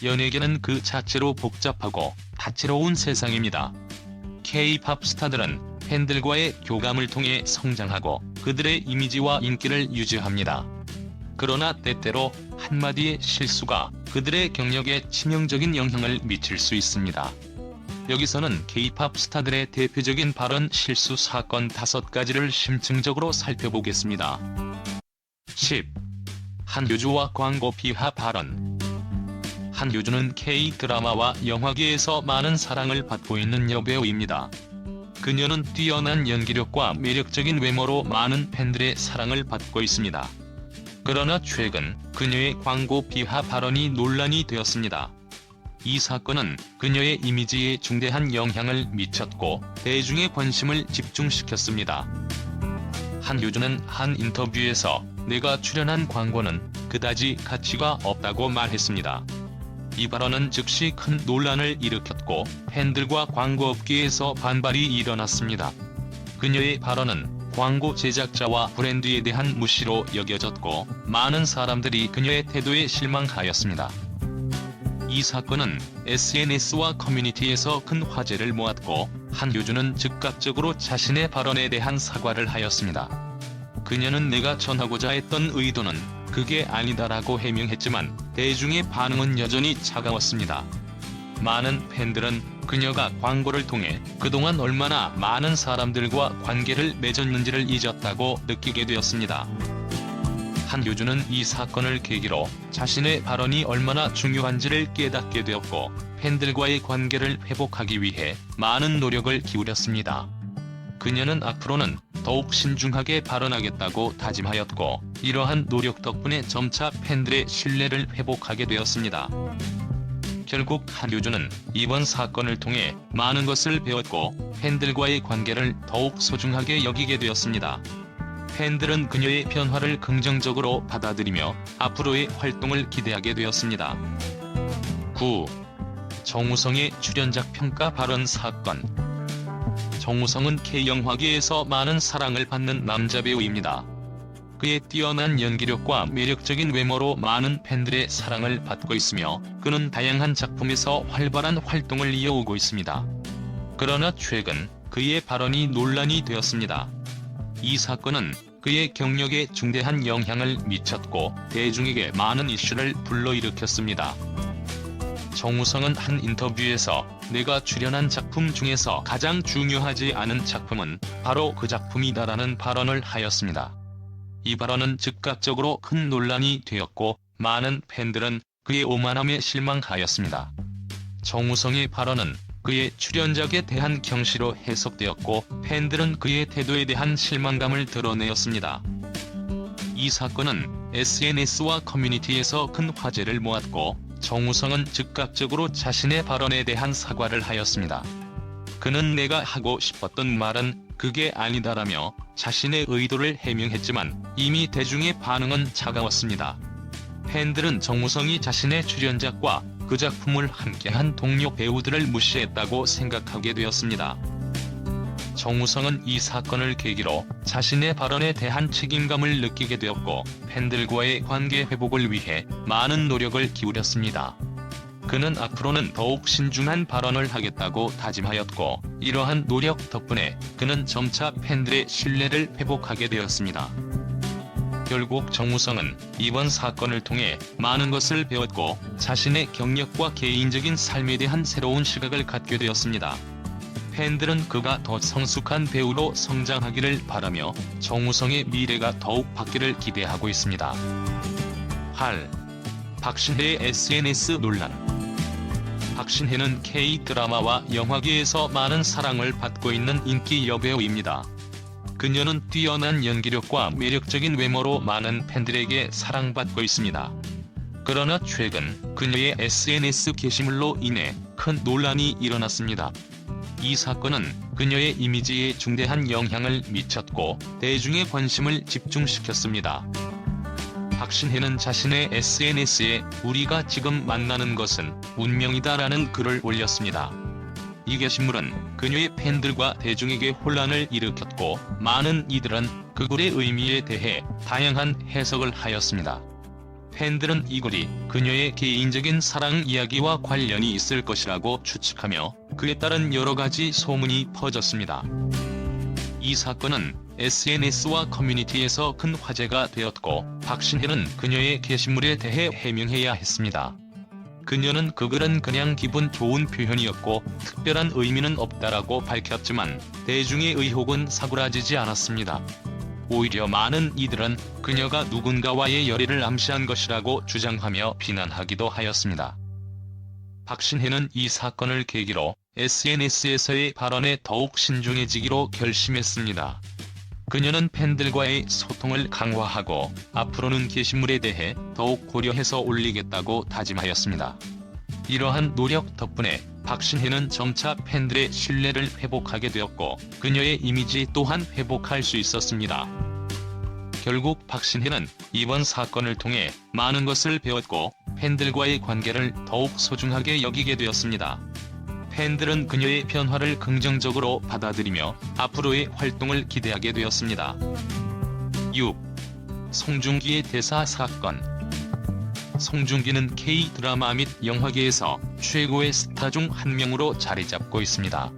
연예계는 그 자체로 복잡하고 다채로운 세상입니다. K-팝 스타들은 팬들과의 교감을 통해 성장하고 그들의 이미지와 인기를 유지합니다. 그러나 때때로 한마디의 실수가 그들의 경력에 치명적인 영향을 미칠 수 있습니다. 여기서는 K-팝 스타들의 대표적인 발언 실수 사건 5가지를 심층적으로 살펴보겠습니다. 10. 한효주와 광고 비하 발언. 한효주는 K-드라마와 영화계에서 많은 사랑을 받고 있는 여배우입니다. 그녀는 뛰어난 연기력과 매력적인 외모로 많은 팬들의 사랑을 받고 있습니다. 그러나 최근 그녀의 광고 비하 발언이 논란이 되었습니다. 이 사건은 그녀의 이미지에 중대한 영향을 미쳤고 대중의 관심을 집중시켰습니다. 한효주는 한 인터뷰에서 내가 출연한 광고는 그다지 가치가 없다고 말했습니다. 이 발언은 즉시 큰 논란을 일으켰고 팬들과 광고업계에서 반발이 일어났습니다. 그녀의 발언은 광고 제작자와 브랜드에 대한 무시로 여겨졌고 많은 사람들이 그녀의 태도에 실망하였습니다. 이 사건은 SNS와 커뮤니티에서 큰 화제를 모았고 한효주는 즉각적으로 자신의 발언에 대한 사과를 하였습니다. 그녀는 내가 전하고자 했던 의도는 그게 아니다라고 해명했지만 대중의 반응은 여전히 차가웠습니다. 많은 팬들은 그녀가 광고를 통해 그동안 얼마나 많은 사람들과 관계를 맺었는지를 잊었다고 느끼게 되었습니다. 한효주는 이 사건을 계기로 자신의 발언이 얼마나 중요한지를 깨닫게 되었고 팬들과의 관계를 회복하기 위해 많은 노력을 기울였습니다. 그녀는 앞으로는 더욱 신중하게 발언하겠다고 다짐하였고 이러한 노력 덕분에 점차 팬들의 신뢰를 회복하게 되었습니다. 결국 한효주는 이번 사건을 통해 많은 것을 배웠고 팬들과의 관계를 더욱 소중하게 여기게 되었습니다. 팬들은 그녀의 변화를 긍정적으로 받아들이며 앞으로의 활동을 기대하게 되었습니다. 9. 정우성의 출연작 평가 발언 사건. 정우성은 K영화계에서 많은 사랑을 받는 남자 배우입니다. 그의 뛰어난 연기력과 매력적인 외모로 많은 팬들의 사랑을 받고 있으며 그는 다양한 작품에서 활발한 활동을 이어오고 있습니다. 그러나 최근 그의 발언이 논란이 되었습니다. 이 사건은 그의 경력에 중대한 영향을 미쳤고 대중에게 많은 이슈를 불러일으켰습니다. 정우성은 한 인터뷰에서 내가 출연한 작품 중에서 가장 중요하지 않은 작품은 바로 그 작품이다라는 발언을 하였습니다. 이 발언은 즉각적으로 큰 논란이 되었고 많은 팬들은 그의 오만함에 실망하였습니다. 정우성의 발언은 그의 출연작에 대한 경시로 해석되었고 팬들은 그의 태도에 대한 실망감을 드러내었습니다. 이 사건은 SNS와 커뮤니티에서 큰 화제를 모았고 정우성은 즉각적으로 자신의 발언에 대한 사과를 하였습니다. 그는 내가 하고 싶었던 말은 그게 아니다라며 자신의 의도를 해명했지만 이미 대중의 반응은 차가웠습니다. 팬들은 정우성이 자신의 출연작과 그 작품을 함께한 동료 배우들을 무시했다고 생각하게 되었습니다. 정우성은 이 사건을 계기로 자신의 발언에 대한 책임감을 느끼게 되었고 팬들과의 관계 회복을 위해 많은 노력을 기울였습니다. 그는 앞으로는 더욱 신중한 발언을 하겠다고 다짐하였고 이러한 노력 덕분에 그는 점차 팬들의 신뢰를 회복하게 되었습니다. 결국 정우성은 이번 사건을 통해 많은 것을 배웠고 자신의 경력과 개인적인 삶에 대한 새로운 시각을 갖게 되었습니다. 팬들은 그가 더 성숙한 배우로 성장하기를 바라며 정우성의 미래가 더욱 밝기를 기대하고 있습니다. 8. 박신혜의 SNS 논란. 박신혜는 K-드라마와 영화계에서 많은 사랑을 받고 있는 인기 여배우입니다. 그녀는 뛰어난 연기력과 매력적인 외모로 많은 팬들에게 사랑받고 있습니다. 그러나 최근 그녀의 SNS 게시물로 인해 큰 논란이 일어났습니다. 이 사건은 그녀의 이미지에 중대한 영향을 미쳤고 대중의 관심을 집중시켰습니다. 박신혜는 자신의 SNS에 우리가 지금 만나는 것은 운명이다라는 글을 올렸습니다. 이 게시물은 그녀의 팬들과 대중에게 혼란을 일으켰고 많은 이들은 그 글의 의미에 대해 다양한 해석을 하였습니다. 팬들은 이 글이 그녀의 개인적인 사랑 이야기와 관련이 있을 것이라고 추측하며 그에 따른 여러가지 소문이 퍼졌습니다. 이 사건은 SNS와 커뮤니티에서 큰 화제가 되었고 박신혜는 그녀의 게시물에 대해 해명해야 했습니다. 그녀는 그 글은 그냥 기분 좋은 표현이었고 특별한 의미는 없다라고 밝혔지만 대중의 의혹은 사그라지지 않았습니다. 오히려 많은 이들은 그녀가 누군가와의 열애를 암시한 것이라고 주장하며 비난하기도 하였습니다. 박신혜는 이 사건을 계기로 SNS에서의 발언에 더욱 신중해지기로 결심했습니다. 그녀는 팬들과의 소통을 강화하고 앞으로는 게시물에 대해 더욱 고려해서 올리겠다고 다짐하였습니다. 이러한 노력 덕분에 박신혜는 점차 팬들의 신뢰를 회복하게 되었고 그녀의 이미지 또한 회복할 수 있었습니다. 결국 박신혜는 이번 사건을 통해 많은 것을 배웠고 팬들과의 관계를 더욱 소중하게 여기게 되었습니다. 팬들은 그녀의 변화를 긍정적으로 받아들이며 앞으로의 활동을 기대하게 되었습니다. 6. 송중기의 대사 사건. 송중기는 K-드라마 및 영화계에서 최고의 스타 중 한 명으로 자리잡고 있습니다.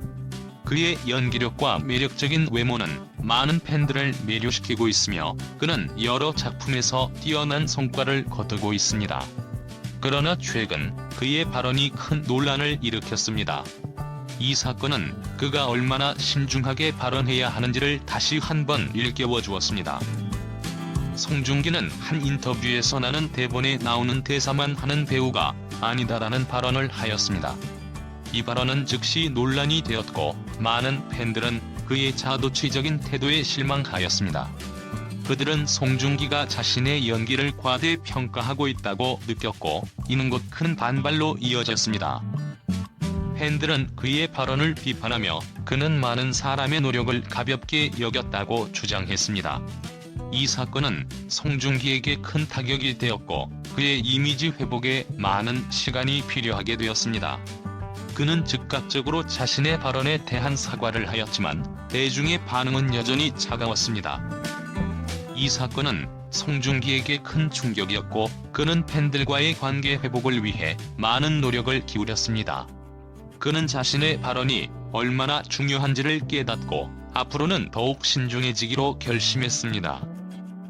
그의 연기력과 매력적인 외모는 많은 팬들을 매료시키고 있으며 그는 여러 작품에서 뛰어난 성과를 거두고 있습니다. 그러나 최근 그의 발언이 큰 논란을 일으켰습니다. 이 사건은 그가 얼마나 신중하게 발언해야 하는지를 다시 한번 일깨워 주었습니다. 송중기는 한 인터뷰에서 나는 대본에 나오는 대사만 하는 배우가 아니다라는 발언을 하였습니다. 이 발언은 즉시 논란이 되었고 많은 팬들은 그의 자도취적인 태도에 실망하였습니다. 그들은 송중기가 자신의 연기를 과대평가하고 있다고 느꼈고 이는 곧 큰 반발로 이어졌습니다. 팬들은 그의 발언을 비판하며 그는 많은 사람의 노력을 가볍게 여겼다고 주장했습니다. 이 사건은 송중기에게 큰 타격이 되었고 그의 이미지 회복에 많은 시간이 필요하게 되었습니다. 그는 즉각적으로 자신의 발언에 대한 사과를 하였지만 대중의 반응은 여전히 차가웠습니다. 이 사건은 송중기에게 큰 충격이었고 그는 팬들과의 관계 회복을 위해 많은 노력을 기울였습니다. 그는 자신의 발언이 얼마나 중요한지를 깨닫고 앞으로는 더욱 신중해지기로 결심했습니다.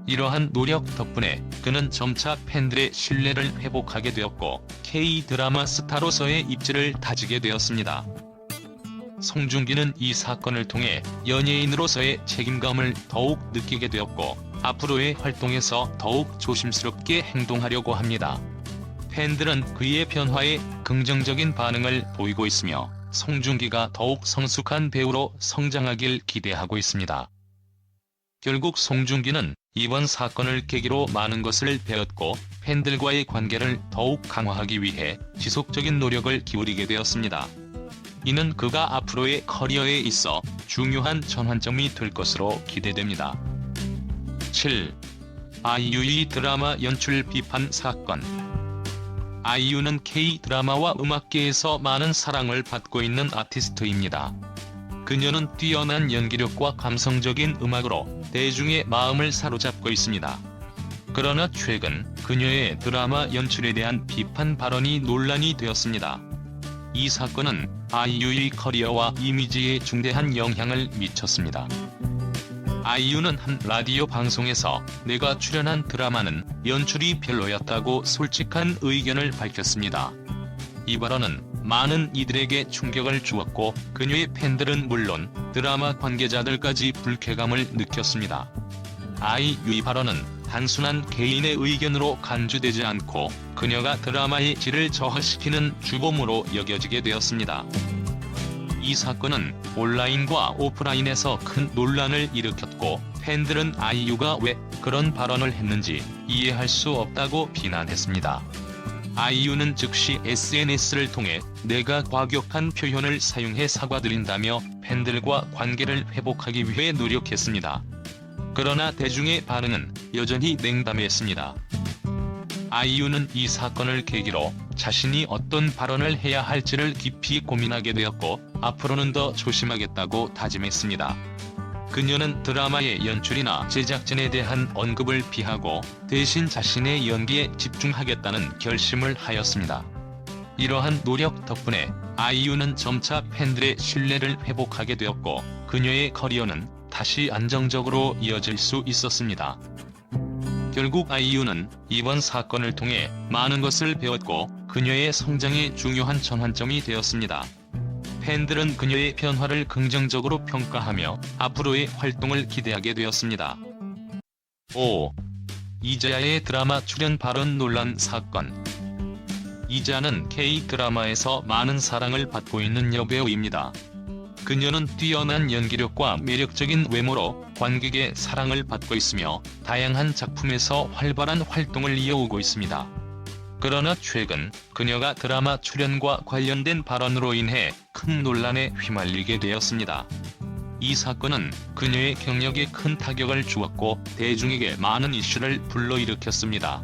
이러한 노력 덕분에 그는 점차 팬들의 신뢰를 회복하게 되었고 K-드라마 스타로서의 입지를 다지게 되었습니다. 송중기는 이 사건을 통해 연예인으로서의 책임감을 더욱 느끼게 되었고 앞으로의 활동에서 더욱 조심스럽게 행동하려고 합니다. 팬들은 그의 변화에 긍정적인 반응을 보이고 있으며 송중기가 더욱 성숙한 배우로 성장하길 기대하고 있습니다. 결국 송중기는 이번 사건을 계기로 많은 것을 배웠고 팬들과의 관계를 더욱 강화하기 위해 지속적인 노력을 기울이게 되었습니다. 이는 그가 앞으로의 커리어에 있어 중요한 전환점이 될 것으로 기대됩니다. 7. 아이유의 드라마 연출 비판 사건. 아이유는 K-드라마와 음악계에서 많은 사랑을 받고 있는 아티스트입니다. 그녀는 뛰어난 연기력과 감성적인 음악으로 대중의 마음을 사로잡고 있습니다. 그러나 최근 그녀의 드라마 연출에 대한 비판 발언이 논란이 되었습니다. 이 사건은 아이유의 커리어와 이미지에 중대한 영향을 미쳤습니다. 아이유는 한 라디오 방송에서 내가 출연한 드라마는 연출이 별로였다고 솔직한 의견을 밝혔습니다. 이 발언은 많은 이들에게 충격을 주었고 그녀의 팬들은 물론 드라마 관계자들까지 불쾌감을 느꼈습니다. 아이유의 발언은 단순한 개인의 의견으로 간주되지 않고 그녀가 드라마의 질을 저하시키는 주범으로 여겨지게 되었습니다. 이 사건은 온라인과 오프라인에서 큰 논란을 일으켰고 팬들은 아이유가 왜 그런 발언을 했는지 이해할 수 없다고 비난했습니다. 아이유는 즉시 SNS를 통해 내가 과격한 표현을 사용해 사과드린다며 팬들과 관계를 회복하기 위해 노력했습니다. 그러나 대중의 반응은 여전히 냉담했습니다. 아이유는 이 사건을 계기로 자신이 어떤 발언을 해야 할지를 깊이 고민하게 되었고 앞으로는 더 조심하겠다고 다짐했습니다. 그녀는 드라마의 연출이나 제작진에 대한 언급을 피하고 대신 자신의 연기에 집중하겠다는 결심을 하였습니다. 이러한 노력 덕분에 아이유는 점차 팬들의 신뢰를 회복하게 되었고 그녀의 커리어는 다시 안정적으로 이어질 수 있었습니다. 결국 아이유는 이번 사건을 통해 많은 것을 배웠고 그녀의 성장에 중요한 전환점이 되었습니다. 팬들은 그녀의 변화를 긍정적으로 평가하며 앞으로의 활동을 기대하게 되었습니다. 5. 이자야의 드라마 출연 발언 논란 사건. 이자는 K-드라마에서 많은 사랑을 받고 있는 여배우입니다. 그녀는 뛰어난 연기력과 매력적인 외모로 관객의 사랑을 받고 있으며 다양한 작품에서 활발한 활동을 이어오고 있습니다. 그러나 최근 그녀가 드라마 출연과 관련된 발언으로 인해 큰 논란에 휘말리게 되었습니다. 이 사건은 그녀의 경력에 큰 타격을 주었고 대중에게 많은 이슈를 불러일으켰습니다.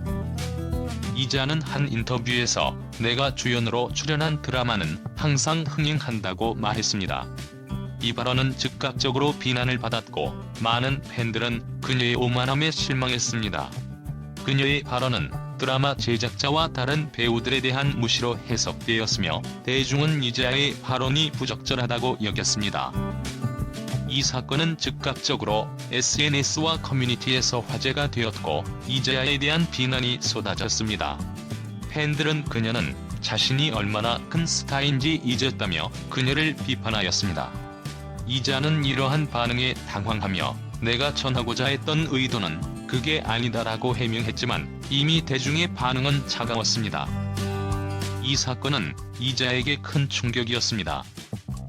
이자는 한 인터뷰에서 내가 주연으로 출연한 드라마는 항상 흥행한다고 말했습니다. 이 발언은 즉각적으로 비난을 받았고 많은 팬들은 그녀의 오만함에 실망했습니다. 그녀의 발언은 드라마 제작자와 다른 배우들에 대한 무시로 해석되었으며 대중은 이자야의 발언이 부적절하다고 여겼습니다. 이 사건은 즉각적으로 SNS와 커뮤니티에서 화제가 되었고 이자야에 대한 비난이 쏟아졌습니다. 팬들은 그녀는 자신이 얼마나 큰 스타인지 잊었다며 그녀를 비판하였습니다. 이자는 이러한 반응에 당황하며 내가 전하고자 했던 의도는 그게 아니다라고 해명했지만 이미 대중의 반응은 차가웠습니다. 이 사건은 이자에게 큰 충격이었습니다.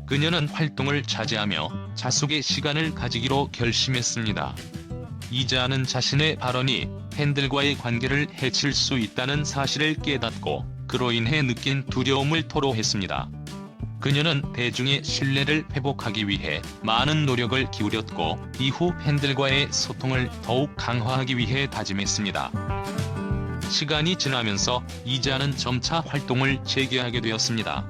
그녀는 활동을 자제하며 자숙의 시간을 가지기로 결심했습니다. 이자는 자신의 발언이 팬들과의 관계를 해칠 수 있다는 사실을 깨닫고 그로 인해 느낀 두려움을 토로했습니다. 그녀는 대중의 신뢰를 회복하기 위해 많은 노력을 기울였고 이후 팬들과의 소통을 더욱 강화하기 위해 다짐했습니다. 시간이 지나면서 이자는 점차 활동을 재개하게 되었습니다.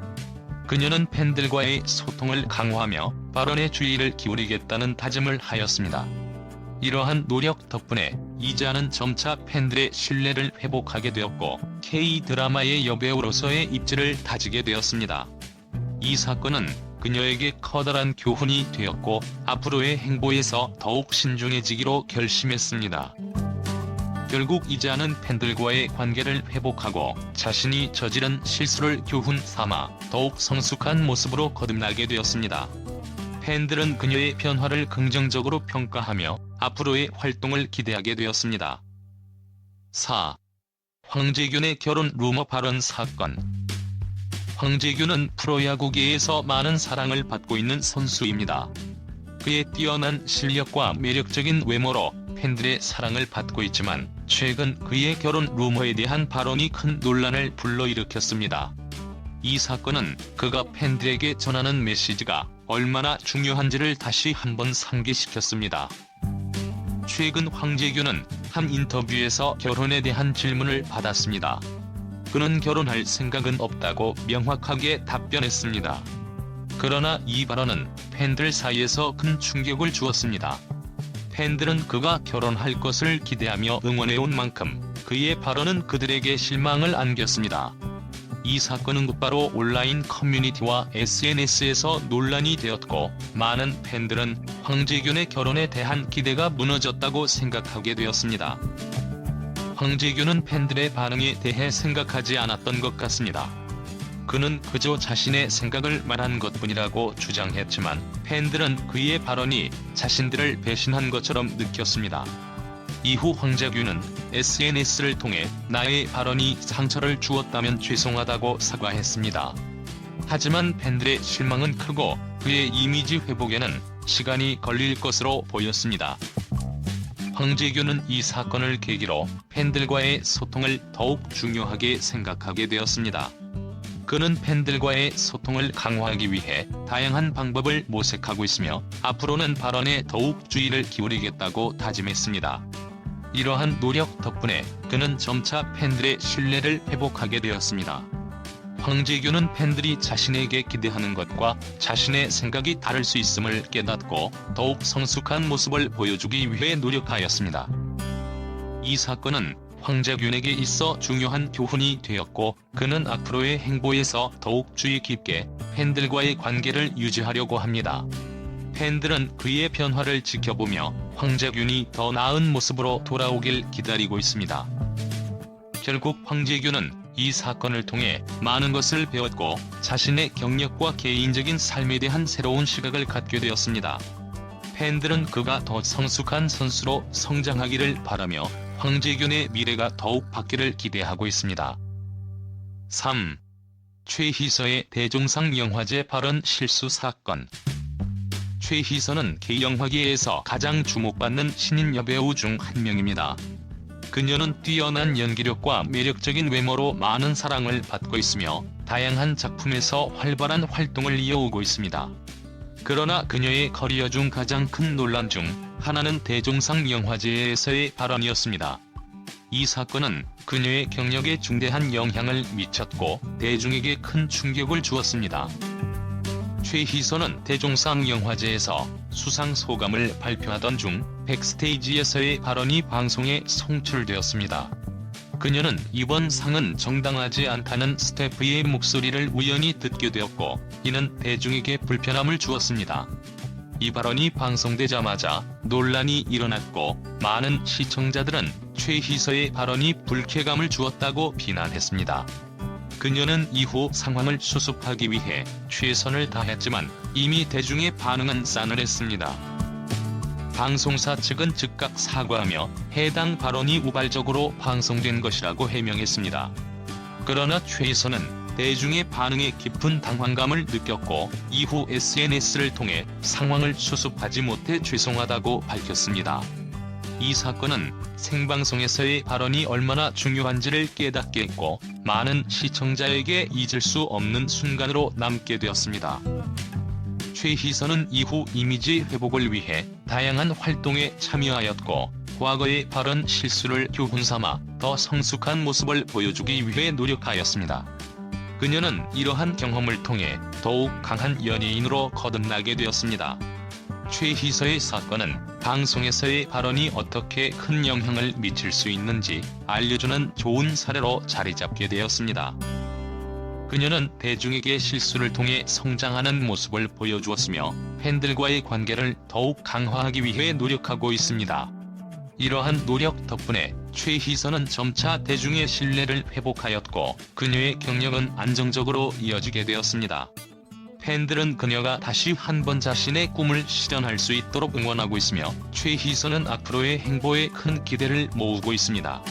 그녀는 팬들과의 소통을 강화하며 발언에 주의를 기울이겠다는 다짐을 하였습니다. 이러한 노력 덕분에 이자는 점차 팬들의 신뢰를 회복하게 되었고 K-드라마의 여배우로서의 입지를 다지게 되었습니다. 이 사건은 그녀에게 커다란 교훈이 되었고 앞으로의 행보에서 더욱 신중해지기로 결심했습니다. 결국 이자는 팬들과의 관계를 회복하고 자신이 저지른 실수를 교훈 삼아 더욱 성숙한 모습으로 거듭나게 되었습니다. 팬들은 그녀의 변화를 긍정적으로 평가하며 앞으로의 활동을 기대하게 되었습니다. 4. 황재균의 결혼 루머 발언 사건. 황재균은 프로야구계에서 많은 사랑을 받고 있는 선수입니다. 그의 뛰어난 실력과 매력적인 외모로 팬들의 사랑을 받고 있지만 최근 그의 결혼 루머에 대한 발언이 큰 논란을 불러일으켰습니다. 이 사건은 그가 팬들에게 전하는 메시지가 얼마나 중요한지를 다시 한번 상기시켰습니다. 최근 황재균은 한 인터뷰에서 결혼에 대한 질문을 받았습니다. 그는 결혼할 생각은 없다고 명확하게 답변했습니다. 그러나 이 발언은 팬들 사이에서 큰 충격을 주었습니다. 팬들은 그가 결혼할 것을 기대하며 응원해온 만큼 그의 발언은 그들에게 실망을 안겼습니다. 이 사건은 곧바로 온라인 커뮤니티와 SNS에서 논란이 되었고 많은 팬들은 황재균의 결혼에 대한 기대가 무너졌다고 생각하게 되었습니다. 황재균은 팬들의 반응에 대해 생각하지 않았던 것 같습니다. 그는 그저 자신의 생각을 말한 것뿐이라고 주장했지만 팬들은 그의 발언이 자신들을 배신한 것처럼 느꼈습니다. 이후 황재균은 SNS를 통해 나의 발언이 상처를 주었다면 죄송하다고 사과했습니다. 하지만 팬들의 실망은 크고 그의 이미지 회복에는 시간이 걸릴 것으로 보였습니다. 황재균은 이 사건을 계기로 팬들과의 소통을 더욱 중요하게 생각하게 되었습니다. 그는 팬들과의 소통을 강화하기 위해 다양한 방법을 모색하고 있으며 앞으로는 발언에 더욱 주의를 기울이겠다고 다짐했습니다. 이러한 노력 덕분에 그는 점차 팬들의 신뢰를 회복하게 되었습니다. 황재균은 팬들이 자신에게 기대하는 것과 자신의 생각이 다를 수 있음을 깨닫고 더욱 성숙한 모습을 보여주기 위해 노력하였습니다. 이 사건은 황재균에게 있어 중요한 교훈이 되었고 그는 앞으로의 행보에서 더욱 주의 깊게 팬들과의 관계를 유지하려고 합니다. 팬들은 그의 변화를 지켜보며 황재균이 더 나은 모습으로 돌아오길 기다리고 있습니다. 결국 황재균은 이 사건을 통해 많은 것을 배웠고 자신의 경력과 개인적인 삶에 대한 새로운 시각을 갖게 되었습니다. 팬들은 그가 더 성숙한 선수로 성장하기를 바라며 황재균의 미래가 더욱 밝기를 기대하고 있습니다. 3. 최희서의 대종상 영화제 발언 실수 사건. 최희서는 K영화계에서 가장 주목받는 신인 여배우 중 한 명입니다. 그녀는 뛰어난 연기력과 매력적인 외모로 많은 사랑을 받고 있으며 다양한 작품에서 활발한 활동을 이어오고 있습니다. 그러나 그녀의 커리어 중 가장 큰 논란 중 하나는 대종상 영화제에서의 발언이었습니다. 이 사건은 그녀의 경력에 중대한 영향을 미쳤고 대중에게 큰 충격을 주었습니다. 최희서는 대종상 영화제에서 수상 소감을 발표하던 중 백스테이지에서의 발언이 방송에 송출되었습니다. 그녀는 이번 상은 정당하지 않다는 스태프의 목소리를 우연히 듣게 되었고 이는 대중에게 불편함을 주었습니다. 이 발언이 방송되자마자 논란이 일어났고 많은 시청자들은 최희서의 발언이 불쾌감을 주었다고 비난했습니다. 그녀는 이후 상황을 수습하기 위해 최선을 다했지만 이미 대중의 반응은 싸늘했습니다. 방송사 측은 즉각 사과하며 해당 발언이 우발적으로 방송된 것이라고 해명했습니다. 그러나 최희서는 대중의 반응에 깊은 당황감을 느꼈고 이후 SNS를 통해 상황을 수습하지 못해 죄송하다고 밝혔습니다. 이 사건은 생방송에서의 발언이 얼마나 중요한지를 깨닫게 했고 많은 시청자에게 잊을 수 없는 순간으로 남게 되었습니다. 최희서는 이후 이미지 회복을 위해 다양한 활동에 참여하였고 과거의 발언 실수를 교훈삼아 더 성숙한 모습을 보여주기 위해 노력하였습니다. 그녀는 이러한 경험을 통해 더욱 강한 연예인으로 거듭나게 되었습니다. 최희서의 사건은 방송에서의 발언이 어떻게 큰 영향을 미칠 수 있는지 알려주는 좋은 사례로 자리잡게 되었습니다. 그녀는 대중에게 실수를 통해 성장하는 모습을 보여주었으며 팬들과의 관계를 더욱 강화하기 위해 노력하고 있습니다. 이러한 노력 덕분에 최희서는 점차 대중의 신뢰를 회복하였고 그녀의 경력은 안정적으로 이어지게 되었습니다. 팬들은 그녀가 다시 한번 자신의 꿈을 실현할 수 있도록 응원하고 있으며 최희서는 앞으로의 행보에 큰 기대를 모으고 있습니다.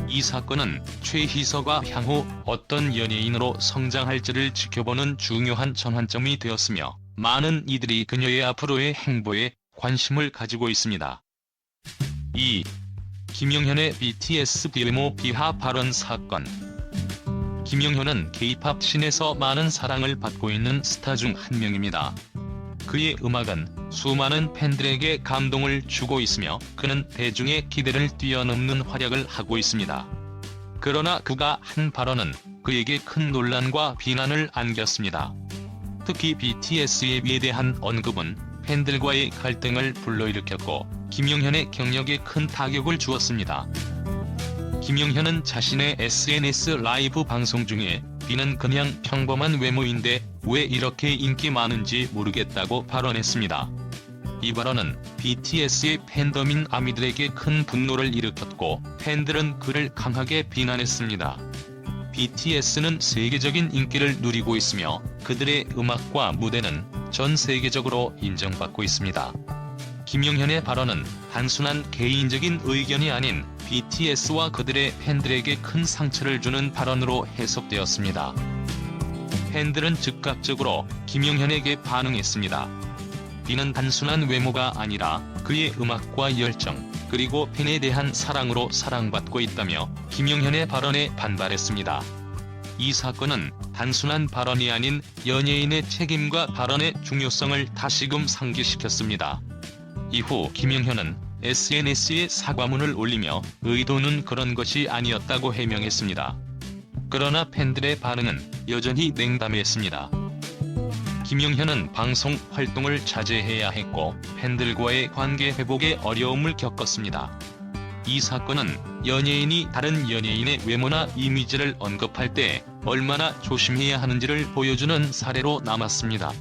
이 사건은 최희서가 향후 어떤 연예인으로 성장할지를 지켜보는 중요한 전환점이 되었으며 많은 이들이 그녀의 앞으로의 행보에 관심을 가지고 있습니다. 2. 김용현의 BTS 비외모 비하 발언 사건. 김용현은 K-팝 씬에서 많은 사랑을 받고 있는 스타 중 한 명입니다. 그의 음악은 수많은 팬들에게 감동을 주고 있으며 그는 대중의 기대를 뛰어넘는 활약을 하고 있습니다. 그러나 그가 한 발언은 그에게 큰 논란과 비난을 안겼습니다. 특히 BTS에 대한 언급은 팬들과의 갈등을 불러일으켰고 김용현의 경력에 큰 타격을 주었습니다. 김용현은 자신의 SNS 라이브 방송 중에 비는 그냥 평범한 외모인데 왜 이렇게 인기 많은지 모르겠다고 발언했습니다. 이 발언은 BTS의 팬덤인 아미들에게 큰 분노를 일으켰고 팬들은 그를 강하게 비난했습니다. BTS는 세계적인 인기를 누리고 있으며 그들의 음악과 무대는 전 세계적으로 인정받고 있습니다. 김용현의 발언은 단순한 개인적인 의견이 아닌 BTS와 그들의 팬들에게 큰 상처를 주는 발언으로 해석되었습니다. 팬들은 즉각적으로 김용현에게 반응했습니다. 비는 단순한 외모가 아니라 그의 음악과 열정, 그리고 팬에 대한 사랑으로 사랑받고 있다며 김용현의 발언에 반발했습니다. 이 사건은 단순한 발언이 아닌 연예인의 책임과 발언의 중요성을 다시금 상기시켰습니다. 이후 김용현은 SNS에 사과문을 올리며 의도는 그런 것이 아니었다고 해명했습니다. 그러나 팬들의 반응은 여전히 냉담했습니다. 김용현은 방송 활동을 자제해야 했고 팬들과의 관계 회복에 어려움을 겪었습니다. 이 사건은 연예인이 다른 연예인의 외모나 이미지를 언급할 때 얼마나 조심해야 하는지를 보여주는 사례로 남았습니다.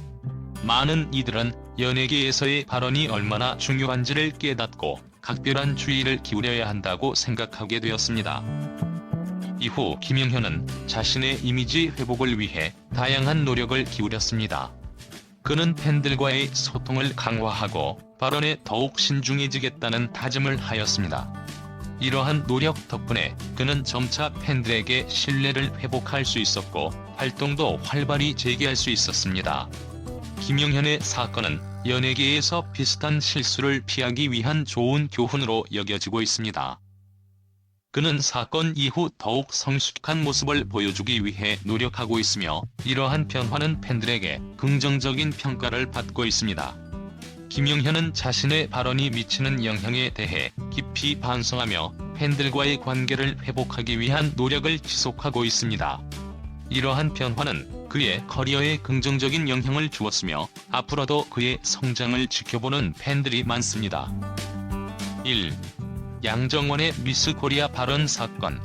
많은 이들은 연예계에서의 발언이 얼마나 중요한지를 깨닫고 각별한 주의를 기울여야 한다고 생각하게 되었습니다. 이후 김용현은 자신의 이미지 회복을 위해 다양한 노력을 기울였습니다. 그는 팬들과의 소통을 강화하고 발언에 더욱 신중해지겠다는 다짐을 하였습니다. 이러한 노력 덕분에 그는 점차 팬들에게 신뢰를 회복할 수 있었고 활동도 활발히 재개할 수 있었습니다. 김용현의 사건은 연예계에서 비슷한 실수를 피하기 위한 좋은 교훈으로 여겨지고 있습니다. 그는 사건 이후 더욱 성숙한 모습을 보여주기 위해 노력하고 있으며 이러한 변화는 팬들에게 긍정적인 평가를 받고 있습니다. 김용현은 자신의 발언이 미치는 영향에 대해 깊이 반성하며 팬들과의 관계를 회복하기 위한 노력을 지속하고 있습니다. 이러한 변화는 그의 커리어에 긍정적인 영향을 주었으며 앞으로도 그의 성장을 지켜보는 팬들이 많습니다. 1. 양정원의 미스 코리아 발언 사건.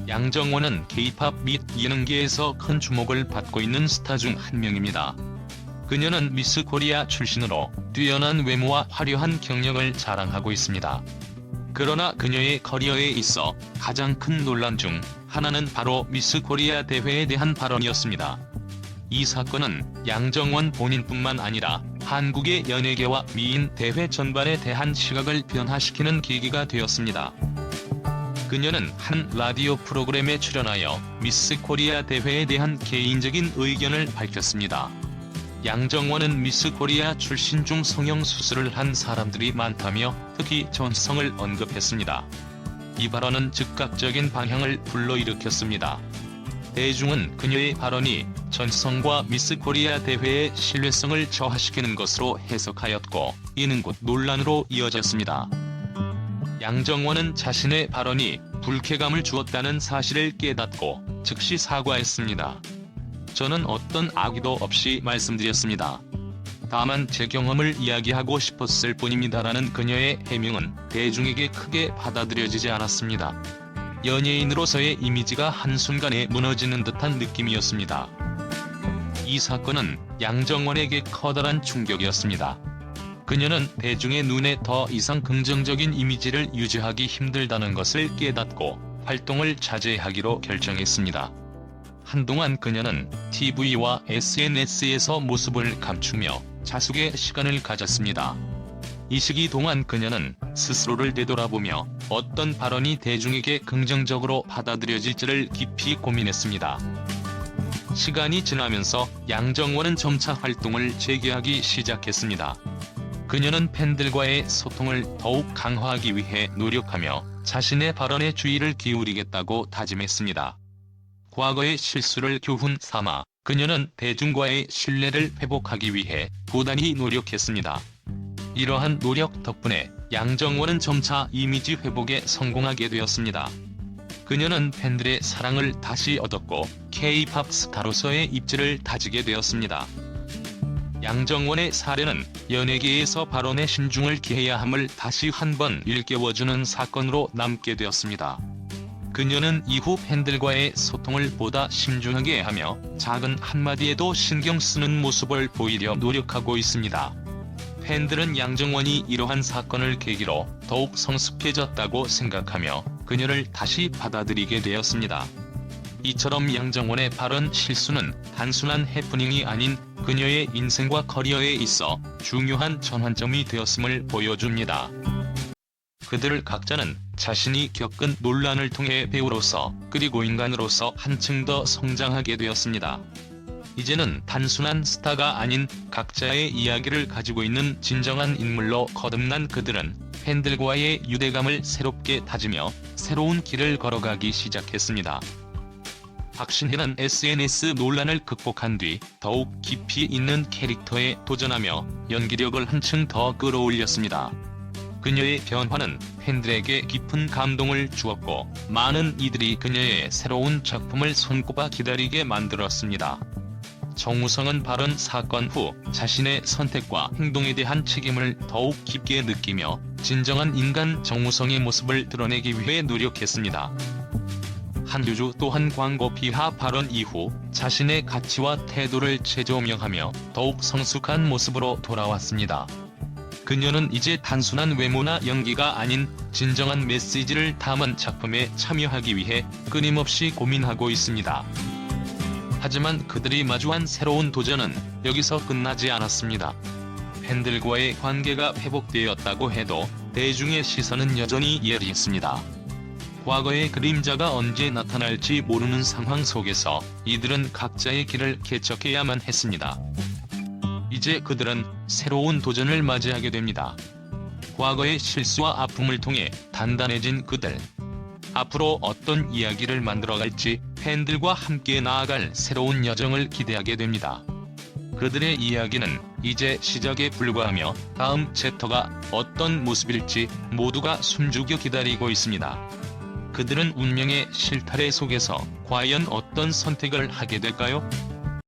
양정원은 K-팝 및 예능계에서 큰 주목을 받고 있는 스타 중 한 명입니다. 그녀는 미스 코리아 출신으로 뛰어난 외모와 화려한 경력을 자랑하고 있습니다. 그러나 그녀의 커리어에 있어 가장 큰 논란 중 하나는 바로 미스 코리아 대회에 대한 발언이었습니다. 이 사건은 양정원 본인뿐만 아니라 한국의 연예계와 미인 대회 전반에 대한 시각을 변화시키는 계기가 되었습니다. 그녀는 한 라디오 프로그램에 출연하여 미스 코리아 대회에 대한 개인적인 의견을 밝혔습니다. 양정원은 미스 코리아 출신 중 성형수술을 한 사람들이 많다며 특히 전성을 언급했습니다. 이 발언은 즉각적인 방향을 불러일으켰습니다. 대중은 그녀의 발언이 전성과 미스 코리아 대회의 신뢰성을 저하시키는 것으로 해석하였고 이는 곧 논란으로 이어졌습니다. 양정원은 자신의 발언이 불쾌감을 주었다는 사실을 깨닫고 즉시 사과했습니다. 저는 어떤 악의도 없이 말씀드렸습니다. 다만 제 경험을 이야기하고 싶었을 뿐입니다라는 그녀의 해명은 대중에게 크게 받아들여지지 않았습니다. 연예인으로서의 이미지가 한순간에 무너지는 듯한 느낌이었습니다. 이 사건은 양정원에게 커다란 충격이었습니다. 그녀는 대중의 눈에 더 이상 긍정적인 이미지를 유지하기 힘들다는 것을 깨닫고 활동을 자제하기로 결정했습니다. 한동안 그녀는 TV와 SNS에서 모습을 감추며 자숙의 시간을 가졌습니다. 이 시기 동안 그녀는 스스로를 되돌아보며 어떤 발언이 대중에게 긍정적으로 받아들여질지를 깊이 고민했습니다. 시간이 지나면서 양정원은 점차 활동을 재개하기 시작했습니다. 그녀는 팬들과의 소통을 더욱 강화하기 위해 노력하며 자신의 발언에 주의를 기울이겠다고 다짐했습니다. 과거의 실수를 교훈 삼아 그녀는 대중과의 신뢰를 회복하기 위해 부단히 노력했습니다. 이러한 노력 덕분에 양정원은 점차 이미지 회복에 성공하게 되었습니다. 그녀는 팬들의 사랑을 다시 얻었고 K-팝 스타로서의 입지를 다지게 되었습니다. 양정원의 사례는 연예계에서 발언에 신중을 기해야 함을 다시 한번 일깨워주는 사건으로 남게 되었습니다. 그녀는 이후 팬들과의 소통을 보다 신중하게 하며 작은 한마디에도 신경 쓰는 모습을 보이려 노력하고 있습니다. 팬들은 양정원이 이러한 사건을 계기로 더욱 성숙해졌다고 생각하며 그녀를 다시 받아들이게 되었습니다. 이처럼 양정원의 발언 실수는 단순한 해프닝이 아닌 그녀의 인생과 커리어에 있어 중요한 전환점이 되었음을 보여줍니다. 그들 각자는 자신이 겪은 논란을 통해 배우로서 그리고 인간으로서 한층 더 성장하게 되었습니다. 이제는 단순한 스타가 아닌 각자의 이야기를 가지고 있는 진정한 인물로 거듭난 그들은 팬들과의 유대감을 새롭게 다지며 새로운 길을 걸어가기 시작했습니다. 박신혜는 SNS 논란을 극복한 뒤 더욱 깊이 있는 캐릭터에 도전하며 연기력을 한층 더 끌어올렸습니다. 그녀의 변화는 팬들에게 깊은 감동을 주었고 많은 이들이 그녀의 새로운 작품을 손꼽아 기다리게 만들었습니다. 정우성은 발언 사건 후 자신의 선택과 행동에 대한 책임을 더욱 깊게 느끼며 진정한 인간 정우성의 모습을 드러내기 위해 노력했습니다. 한효주 또한 광고 비하 발언 이후 자신의 가치와 태도를 재조명하며 더욱 성숙한 모습으로 돌아왔습니다. 그녀는 이제 단순한 외모나 연기가 아닌 진정한 메시지를 담은 작품에 참여하기 위해 끊임없이 고민하고 있습니다. 하지만 그들이 마주한 새로운 도전은 여기서 끝나지 않았습니다. 팬들과의 관계가 회복되었다고 해도 대중의 시선은 여전히 예리했습니다. 과거의 그림자가 언제 나타날지 모르는 상황 속에서 이들은 각자의 길을 개척해야만 했습니다. 이제 그들은 새로운 도전을 맞이하게 됩니다. 과거의 실수와 아픔을 통해 단단해진 그들. 앞으로 어떤 이야기를 만들어갈지 팬들과 함께 나아갈 새로운 여정을 기대하게 됩니다. 그들의 이야기는 이제 시작에 불과하며 다음 챕터가 어떤 모습일지 모두가 숨죽여 기다리고 있습니다. 그들은 운명의 실타래 속에서 과연 어떤 선택을 하게 될까요?